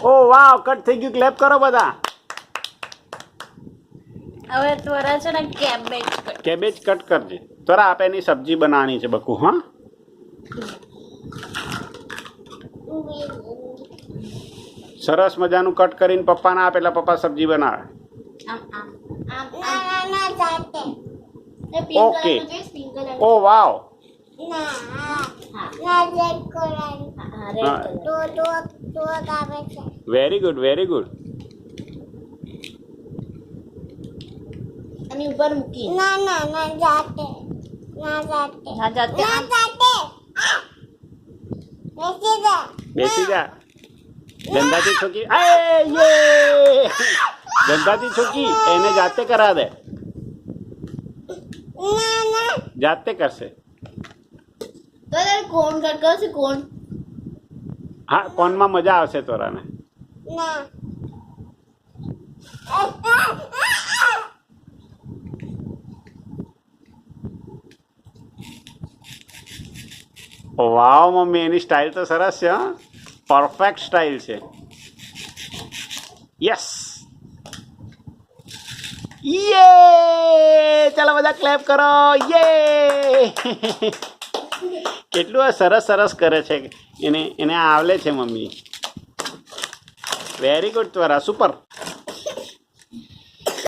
ઓ વાવ cut થઈ ગયું clap કરો બધા હવે ત્વરા છે ને કેબેજ કટ કરજે તોરા આપે એની સબ્જી બનાવવાની છે બકુ હા સરસ મજાનું કટ કરીને પપ્પાને આપે એટલે પપ્પા સબ્જી બનાવે ઓકે ઓ wow very good very good અને ઉપર મૂકી બેસી જા ગંદાથી છોકી યે ગંદાથી છોકી એને જાતે કરા દે જાતે કરશે તો તારે કોણ કટ કરશે કોણ હા કોનમાં મજા આવશે તોરાને વાવ મમ્મી એની સ્ટાઇલ તો સરસ છે હા પરફેક્ટ સ્ટાઇલ છે યસ યે ચાલો બધા ક્લેપ કરો યે કેટલું સરસ સરસ કરે છે એને આવડે છે મમ્મી વેરી ગુડ ત્વરા સુપર